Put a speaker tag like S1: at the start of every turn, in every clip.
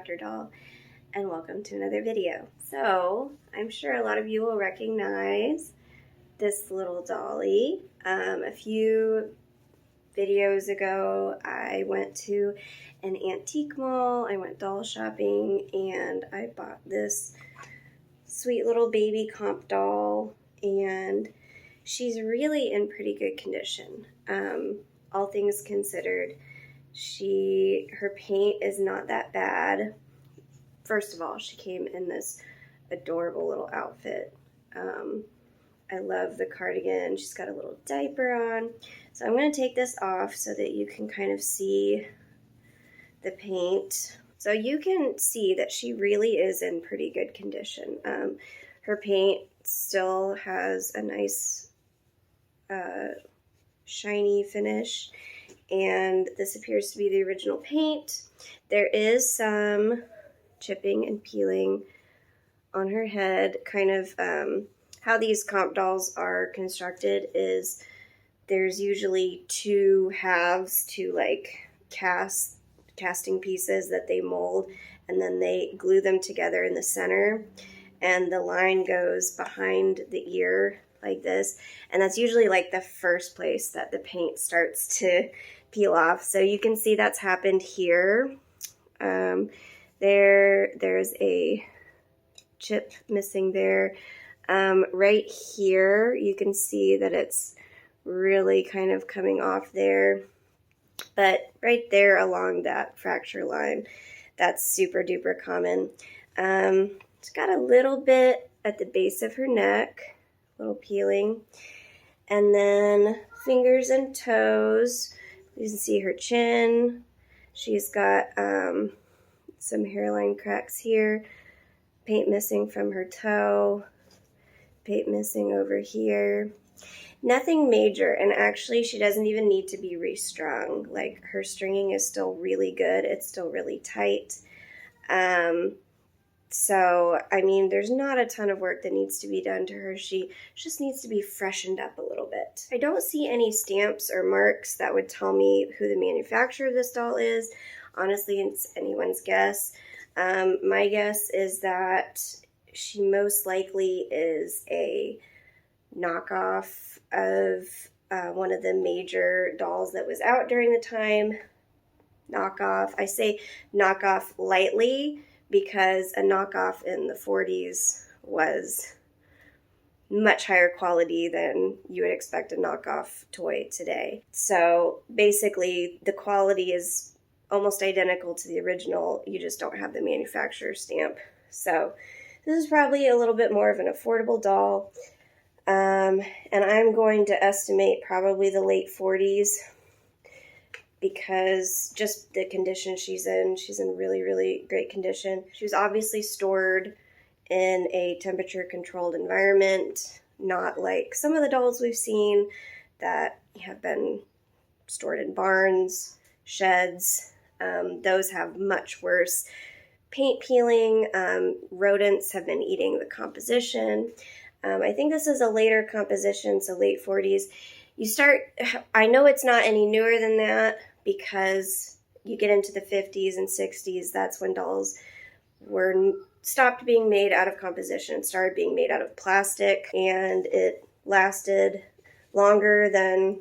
S1: Dr. Doll, and welcome to another video. So, I'm sure a lot of you will recognize this little dolly. A few videos ago, I went to an antique mall, I went doll shopping, and I bought this sweet little baby comp doll, and she's really in pretty good condition. All things considered, her paint is not that bad. First of all, she came in this adorable little outfit. I love the cardigan. She's got a little diaper on. So I'm going to take this off so that you can kind of see the paint. So you can see that she really is in pretty good condition. Her paint still has a nice shiny finish, and this appears to be the original paint. There is some chipping and peeling on her head. Kind of how these comp dolls are constructed is there's usually two halves to like casting pieces that they mold, and then they glue them together in the center, and the line goes behind the ear like this, and that's usually like the first place that the paint starts to peel off. So you can see that's happened here. There's a chip missing there. Right here you can see that it's really kind of coming off there, but right there along that fracture line, that's super duper common. It's got a little bit at the base of her neck, a little peeling, and then fingers and toes. You can see her chin. She's got some hairline cracks here, paint missing from her toe, paint missing over here. Nothing major, and actually she doesn't even need to be restrung. Like, her stringing is still really good. It's still really tight. So, I mean, there's not a ton of work that needs to be done to her. She just needs to be freshened up a little bit. I don't see any stamps or marks that would tell me who the manufacturer of this doll is. Honestly, it's anyone's guess. My guess is that she most likely is a knockoff of one of the major dolls that was out during the time. Knockoff. I say knockoff lightly because a knockoff in the 40s was much higher quality than you would expect a knockoff toy today. So basically the quality is almost identical to the original, you just don't have the manufacturer stamp. So this is probably a little bit more of an affordable doll. And I'm going to estimate probably the late 40s because just the condition she's in really, really great condition. She was obviously stored in a temperature-controlled environment, not like some of the dolls we've seen that have been stored in barns, sheds. Those have much worse paint peeling. Rodents have been eating the composition. I think this is a later composition, so late 40s. I know it's not any newer than that because you get into the 50s and 60s, that's when dolls were stopped being made out of composition, started being made out of plastic, and it lasted longer than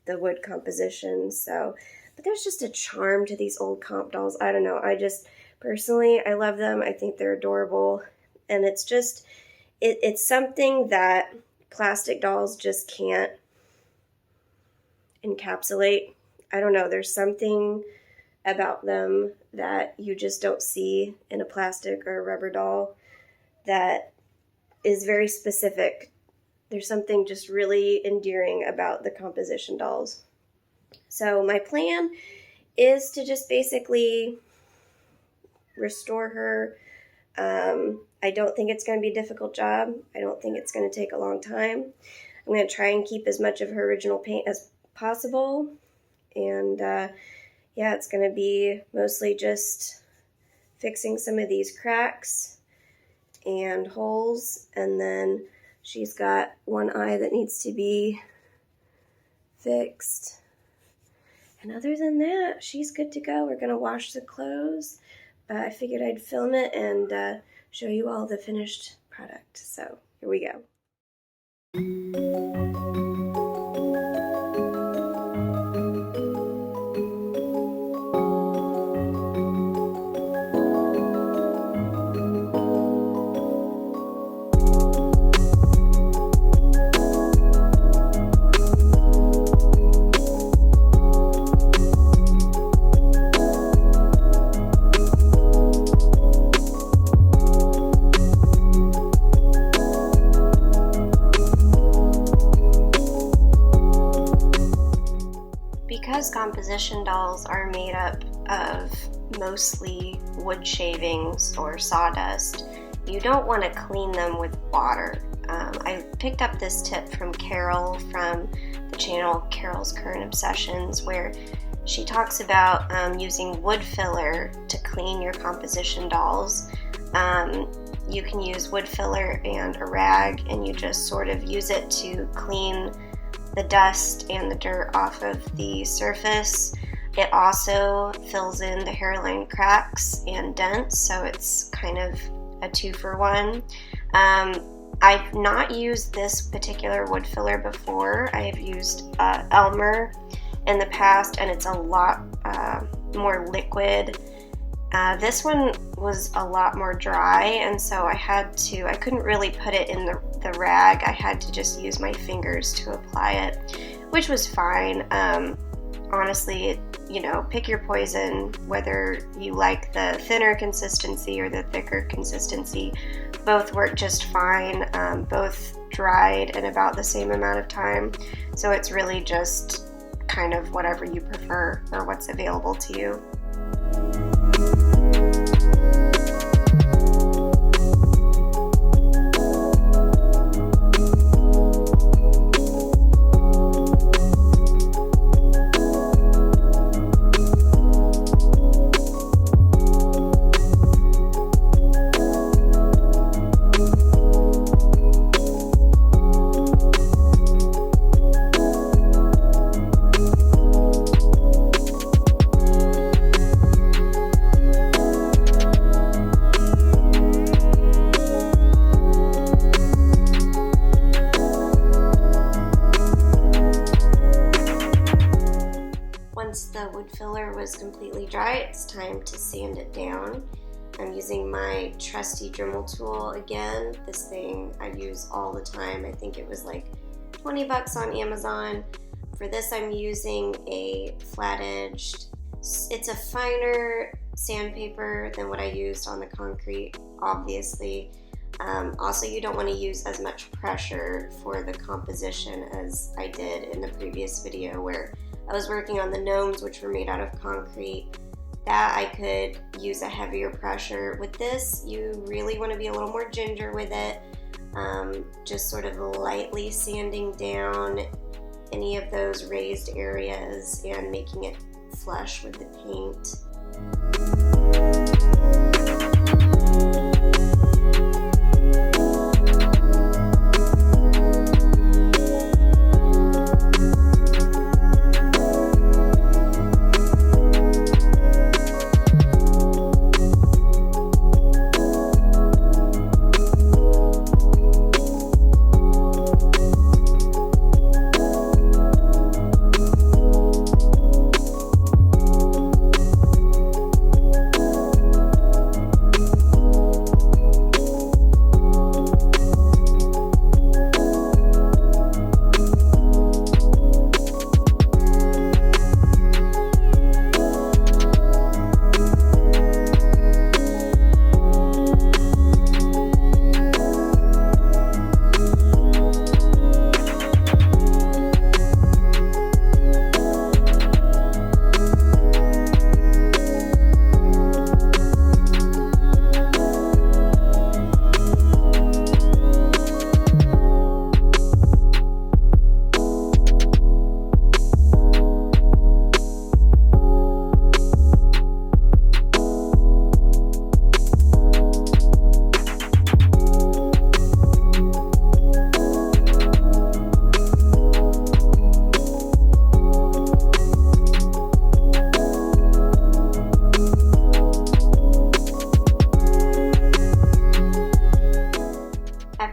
S1: the wood composition. So, but there's just a charm to these old comp dolls. I don't know, personally, I love them. I think they're adorable, and it's just, it's something that plastic dolls just can't encapsulate. I don't know, there's something about them that you just don't see in a plastic or a rubber doll that is very specific. There's something just really endearing about the composition dolls. So my plan is to just basically restore her. I don't think it's going to be a difficult job. I don't think it's going to take a long time. I'm going to try and keep as much of her original paint as possible. And yeah, it's going to be mostly just fixing some of these cracks and holes. And then she's got one eye that needs to be fixed. And other than that, she's good to go. We're going to wash the clothes, but I figured I'd film it and show you all the finished product. So here we go. Because composition dolls are made up of mostly wood shavings or sawdust, you don't want to clean them with water. I picked up this tip from Carol from the channel Carol's Current Obsessions, where she talks about using wood filler to clean your composition dolls. You can use wood filler and a rag, and you just sort of use it to clean the dust and the dirt off of the surface. It also fills in the hairline cracks and dents, so it's kind of a 2-for-1. I've not used this particular wood filler before. I have used Elmer in the past, and it's a lot more liquid. This one was a lot more dry, and so I couldn't really put it in the rag. I had to just use my fingers to apply it, which was fine. Honestly, pick your poison, whether you like the thinner consistency or the thicker consistency. Both work just fine. Both dried in about the same amount of time, so it's really just kind of whatever you prefer or what's available to you. Once the wood filler was completely dry, it's time to sand it down. I'm using my trusty Dremel tool again. This thing I use all the time. I think it was like 20 bucks on Amazon. For this, I'm using a flat-edged, it's a finer sandpaper than what I used on the concrete, obviously. Also, you don't want to use as much pressure for the composition as I did in the previous video where I was working on the gnomes, which were made out of concrete. That I could use a heavier pressure. With this, you really want to be a little more ginger with it. Just sort of lightly sanding down any of those raised areas and making it flush with the paint.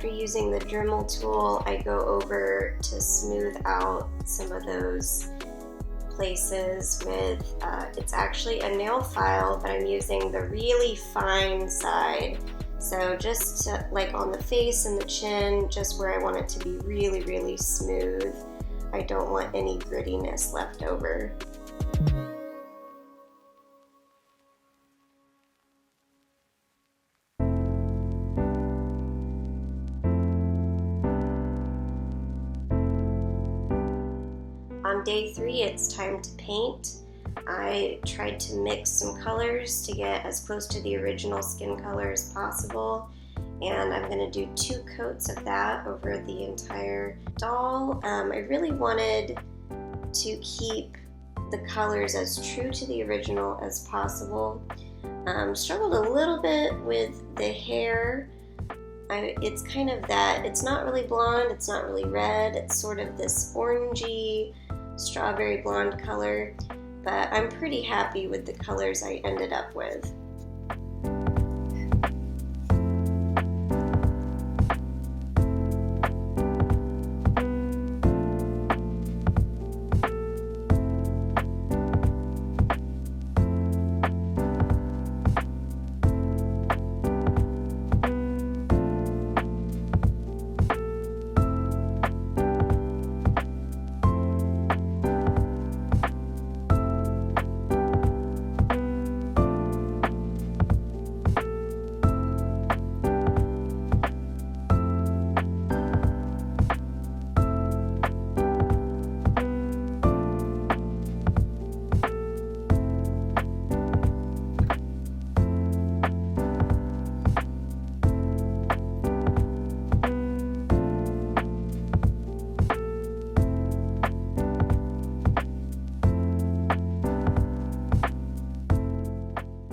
S1: after using the Dremel tool, I go over to smooth out some of those places with, it's actually a nail file, but I'm using the really fine side. So just to, like on the face and the chin, just where I want it to be really, really smooth. I don't want any grittiness left over. On day 3, it's time to paint. I tried to mix some colors to get as close to the original skin color as possible, and I'm going to do 2 coats of that over the entire doll. I really wanted to keep the colors as true to the original as possible. Struggled a little bit with the hair. It's kind of that, it's not really blonde, it's not really red, it's sort of this orangey, strawberry blonde color, but I'm pretty happy with the colors I ended up with.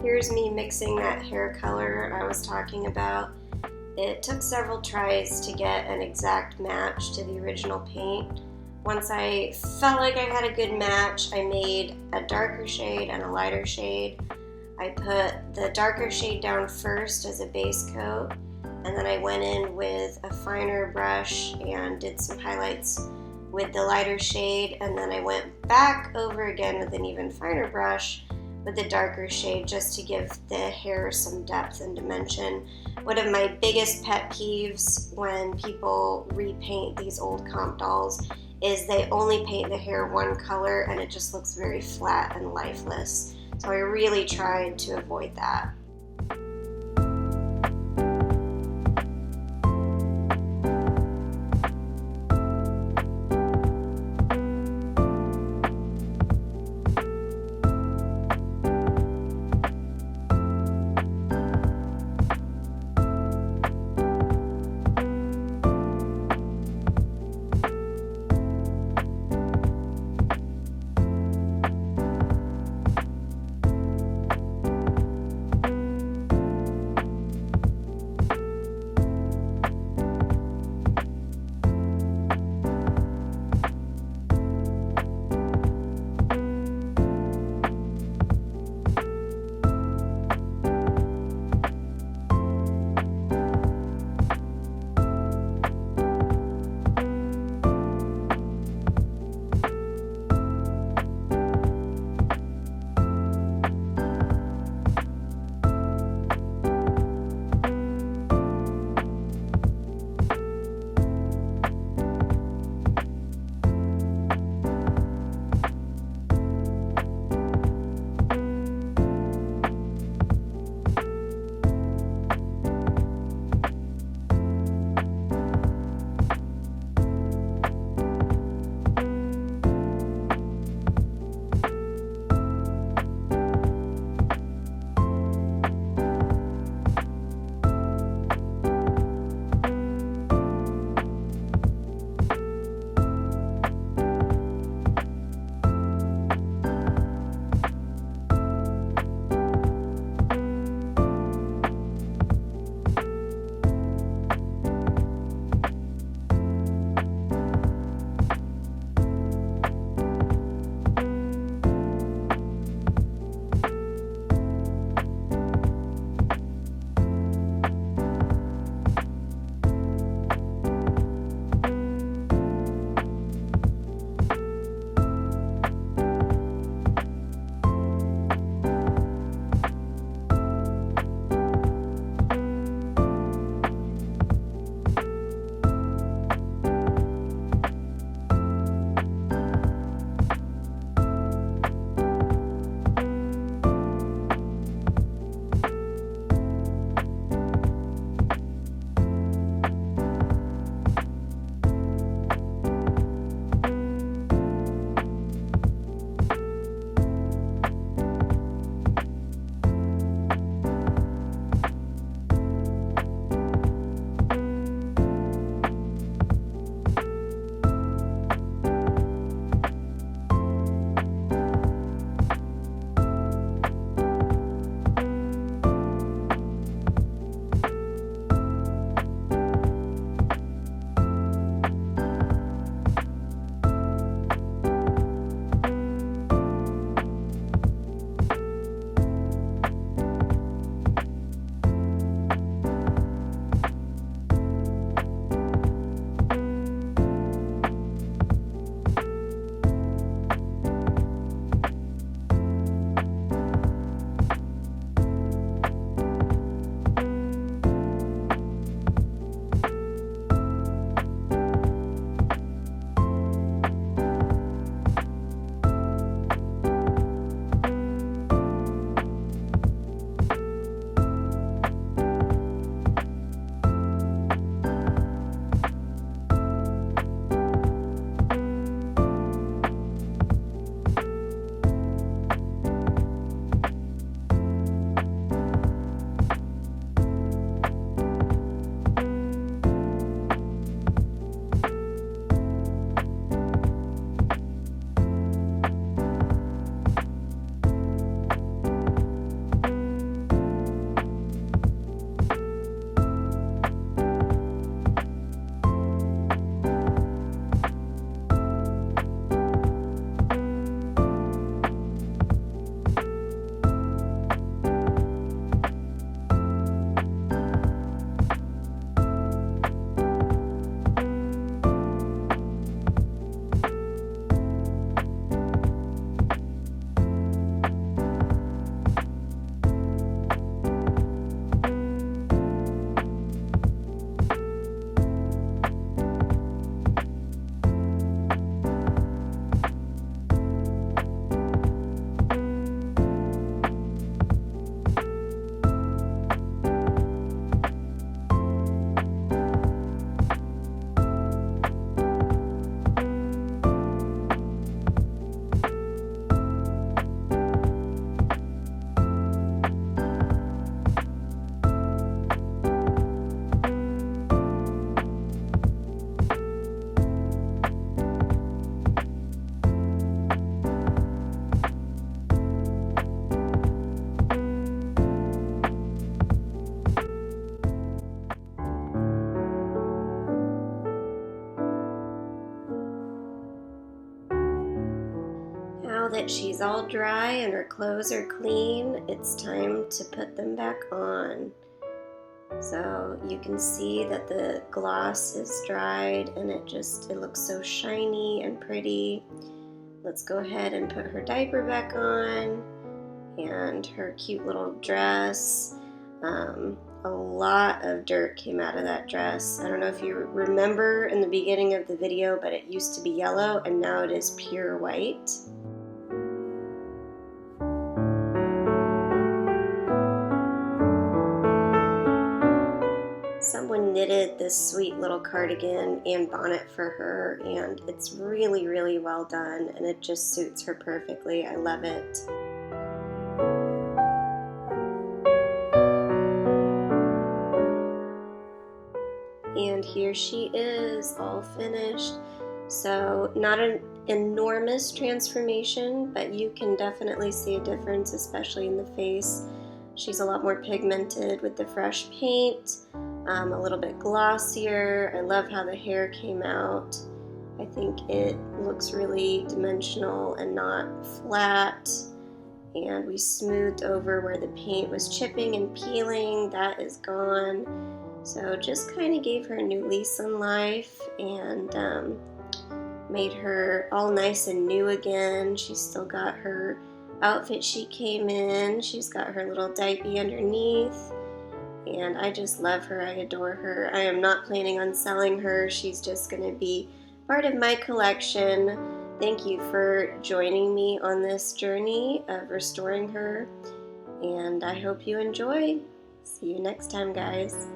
S1: Here's me mixing that hair color I was talking about. It took several tries to get an exact match to the original paint. Once I felt like I had a good match, I made a darker shade and a lighter shade. I put the darker shade down first as a base coat, and then I went in with a finer brush and did some highlights with the lighter shade, and then I went back over again with an even finer brush with the darker shade just to give the hair some depth and dimension. One of my biggest pet peeves when people repaint these old comp dolls is they only paint the hair one color and it just looks very flat and lifeless. So I really tried to avoid that. that she's all dry and her clothes are clean, it's time to put them back on. So you can see that the gloss is dried and it looks so shiny and pretty. Let's go ahead and put her diaper back on and her cute little dress. A lot of dirt came out of that dress. I don't know if you remember in the beginning of the video, but it used to be yellow and now it is pure white. Someone knitted this sweet little cardigan and bonnet for her, and it's really, really well done, and it just suits her perfectly. I love it. And here she is, all finished. So not an enormous transformation, but you can definitely see a difference, especially in the face. She's a lot more pigmented with the fresh paint, a little bit glossier. I love how the hair came out. I think it looks really dimensional and not flat. And we smoothed over where the paint was chipping and peeling. That is gone. So just kind of gave her a new lease on life and made her all nice and new again. She's still got her outfit she came in. She's got her little diaper underneath. And I just love her. I adore her. I am not planning on selling her. She's just going to be part of my collection. Thank you for joining me on this journey of restoring her. And I hope you enjoy. See you next time, guys.